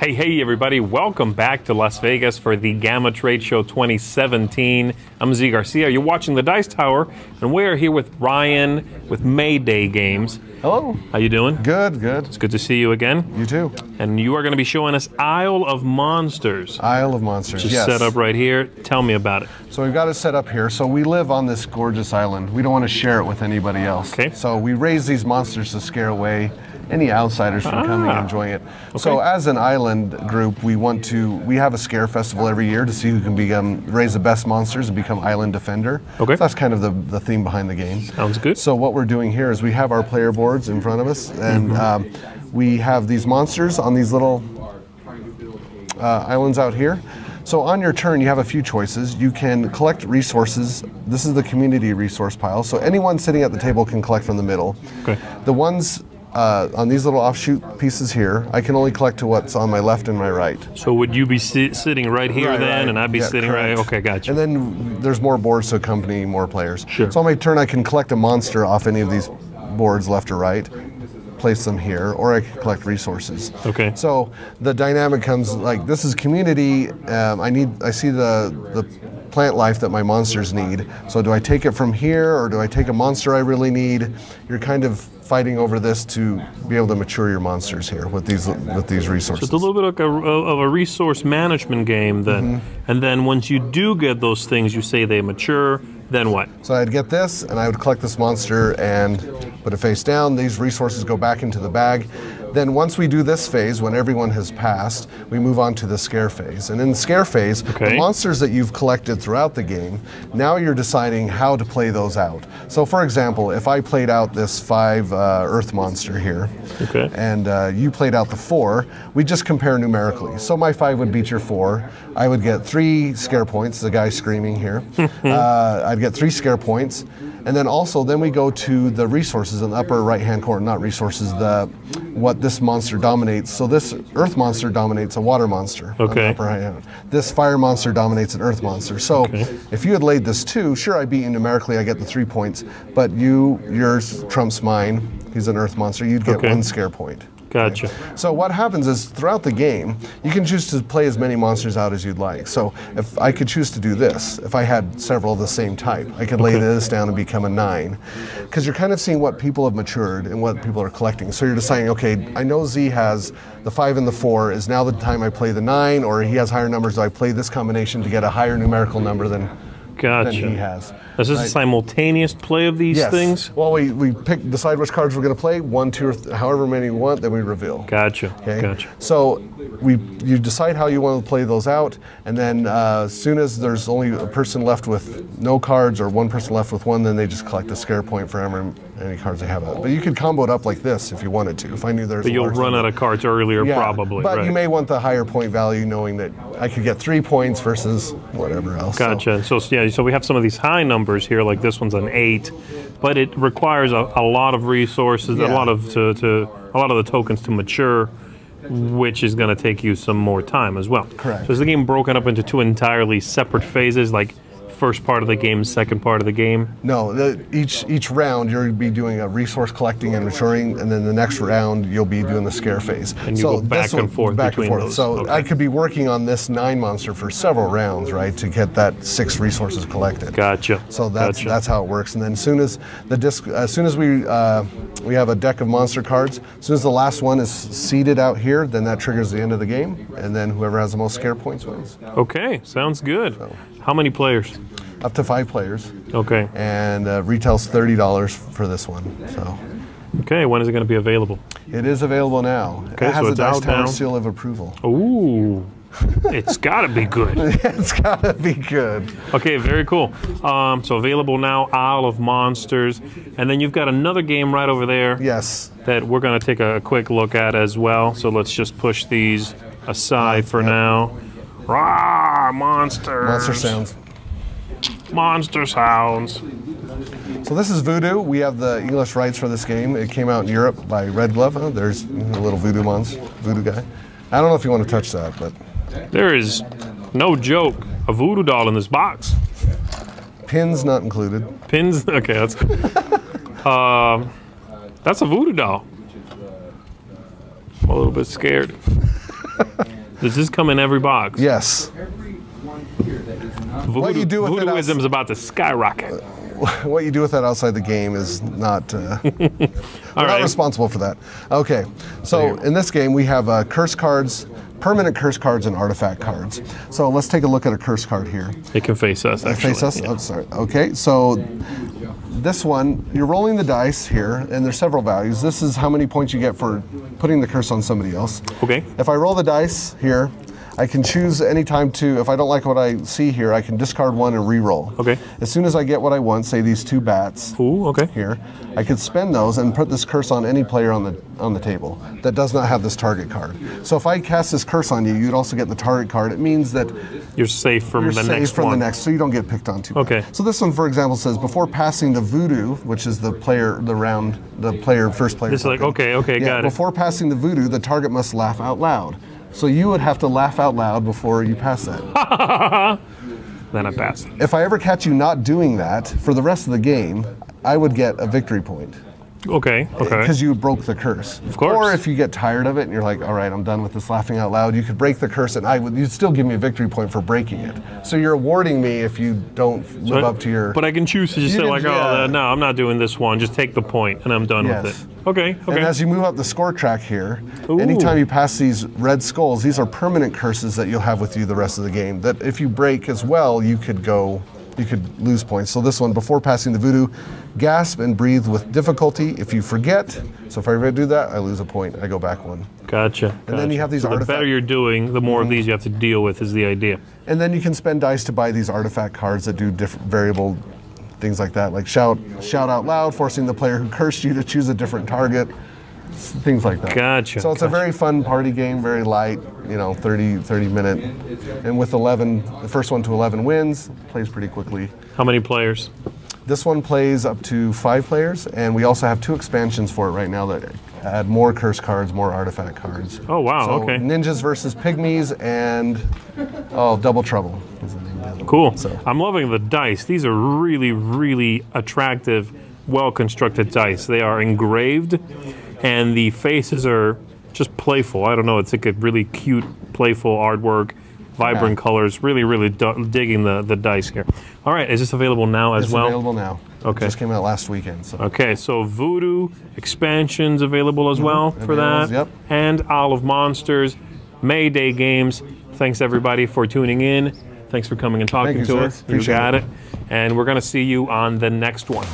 Hey everybody, welcome back to Las Vegas for the GAMA Trade Show 2017. I'm Zee Garcia, you're watching the Dice Tower, and we're here with Ryan with Mayday Games. Hello. How you doing? Good, good. It's good to see you again. You too. And you are going to be showing us Isle of Monsters. Isle of Monsters, Just yes. set up right here. Tell me about it. So we've got it set up here. So we live on this gorgeous island. We don't want to share it with anybody else. Okay. So we raise these monsters to scare away any outsiders from coming and enjoying it. Okay. So as an island group, we have a scare festival every year to see who can raise the best monsters and become island defender. Okay. So that's kind of the theme behind the game. Sounds good. So what we're doing here is we have our player boards in front of us, and we have these monsters on these little islands out here. So on your turn, you have a few choices. You can collect resources. This is the community resource pile. So anyone sitting at the table can collect from the middle. Okay. The ones on these little offshoot pieces here, I can only collect to what's on my left and my right. So would you be sitting right here right, and I'd be sitting correct. right? Okay, gotcha. And then there's more boards to accompany more players. Sure. So on my turn, I can collect a monster off any of these boards, left or right, place them here, or I can collect resources. Okay. So the dynamic comes like this is community. I see the plant life that my monsters need. So do I take it from here, or do I take a monster I really need? You're kind of fighting over this to be able to mature your monsters here with these resources. So it's a little bit like of a resource management game then. And then once you do get those things, you say they mature, then what? So I'd get this, and I would collect this monster and put it face down. These resources go back into the bag. Then once we do this phase, when everyone has passed, we move on to the scare phase. And in the scare phase, the monsters that you've collected throughout the game, now you're deciding how to play those out. So for example, if I played out this 5 Earth monster here, and you played out the 4, we just compare numerically. So my 5 would beat your 4. I would get 3 scare points, the guy screaming here. I'd get 3 scare points. And then we go to the resources in the upper right-hand corner, not resources, what this monster dominates. So this earth monster dominates a water monster on the upper right-hand. This fire monster dominates an earth monster. So if you had laid this 2, sure, I beat you numerically, I get the 3 points, but yours trumps mine. He's an earth monster, you'd get 1 scare point. Gotcha. So what happens is throughout the game, you can choose to play as many monsters out as you'd like. So if I could choose to do this, if I had several of the same type, I could lay this down and become a 9. Because you're kind of seeing what people have matured and what people are collecting. So you're deciding, okay, I know Z has the 5 and the 4. Is now the time I play the 9, or he has higher numbers, do I play this combination to get a higher numerical number than he has? Is this a simultaneous play of these things? Well, we decide which cards we're going to play, 1, 2, or however many we want, then we reveal. Gotcha. Okay? Gotcha. So you decide how you want to play those out, and then as soon as there's only a person left with no cards or one person left with 1, then they just collect a scare point for any cards they have out. But you could combo it up like this if you wanted to. If I knew there's. But you'll run out of cards earlier, probably. But you may want the higher point value, knowing that I could get 3 points versus whatever else. Gotcha. So we have some of these high numbers here, like this one's an 8, but it requires a lot of resources, a lot of the tokens to mature, which is going to take you some more time as well. Correct. So is the game broken up into 2 entirely separate phases, like first part of the game, second part of the game? No, each round you'll be doing a resource collecting and maturing, and then the next round you'll be doing the scare phase. And you go back and forth between those. So I could be working on this 9 monster for several rounds, right, to get that 6 resources collected. Gotcha. So that's how it works. And then as soon as we have a deck of monster cards, as soon as the last one is seeded out here, then that triggers the end of the game, and then whoever has the most scare points wins. Okay, sounds good. How many players? Up to 5 players. Okay. And retails $30 for this one. So. Okay, when is it going to be available? It is available now. Okay, it has so a Dice Tower seal of approval. Ooh. It's got to be good. It's got to be good. Okay, very cool. So available now, Isle of Monsters. And then you've got another game right over there. Yes. That we're going to take a quick look at as well. So let's just push these aside for now. Rah, monsters. Monster sounds. Monster sounds. So this is Voodoo. We have the English rights for this game. It came out in Europe by Red Glove. Oh, there's a little Voodoo guy. I don't know if you want to touch that, but... There is, no joke, a voodoo doll in this box. Pins not included. Pins? Okay, that's good. That's a voodoo doll. I'm a little bit scared. Does this come in every box? Yes. What you do with it Voodooism is about to skyrocket. What you do with that outside the game is not. We're not responsible for that. Okay, so in this game we have curse cards, permanent curse cards, and artifact cards. So let's take a look at a curse card here. It can face us. Actually. Face us. Yeah. Oh, sorry. Okay, so this one, you're rolling the dice here, and there's several values. This is how many points you get for putting the curse on somebody else. Okay. If I roll the dice here, I can choose any time to, if I don't like what I see here, I can discard one and re-roll. Okay. As soon as I get what I want, say these 2 bats. Ooh, okay. Here, I could spend those and put this curse on any player on the table that does not have this target card. So if I cast this curse on you, you'd also get the target card. It means that you're safe from the next one. So you don't get picked on too. Okay. So this one, for example, says before passing the voodoo, which is the first player. It's like okay, got it. Before passing the voodoo, the target must laugh out loud. So you would have to laugh out loud before you pass that. Then I pass. If I ever catch you not doing that for the rest of the game, I would get a victory point. Okay. Because you broke the curse. Of course. Or if you get tired of it and you're like, all right, I'm done with this laughing out loud, you could break the curse and you'd still give me a victory point for breaking it. So you're awarding me if you don't live up to your... But I can choose to just say like, oh, no, I'm not doing this one. Just take the point and I'm done with it. Okay. And as you move up the score track here, anytime you pass these red skulls, these are permanent curses that you'll have with you the rest of the game. That if you break as well, you could lose points. So this one, before passing the voodoo, gasp and breathe with difficulty. If you forget, so if I ever do that, I lose a point. I go back one. Gotcha. And then you have these The better you're doing, the more of these you have to deal with is the idea. And then you can spend dice to buy these artifact cards that do different variable things like that, like shout out loud, forcing the player who cursed you to choose a different target, things like that. Gotcha. So it's a very fun party game, very light, 30 minute. And with 11, the first one to 11 wins, plays pretty quickly. How many players? This one plays up to 5 players, and we also have 2 expansions for it right now that add more curse cards, more artifact cards. Oh, wow, so okay. Ninjas versus Pygmies and, Double Trouble is the name of it. Cool. So. I'm loving the dice. These are really, really attractive, well-constructed dice. They are engraved, and the faces are just playful. I don't know, it's like a really cute, playful artwork. Vibrant colors, really, really digging the dice here. All right, is this available now as well? It's available now. Okay. It just came out last weekend. So. Okay, so Voodoo expansions available as well for that. Yep. And Isle of Monsters, Mayday Games. Thanks everybody for tuning in. Thanks for coming and talking to us. You got it. And we're going to see you on the next one.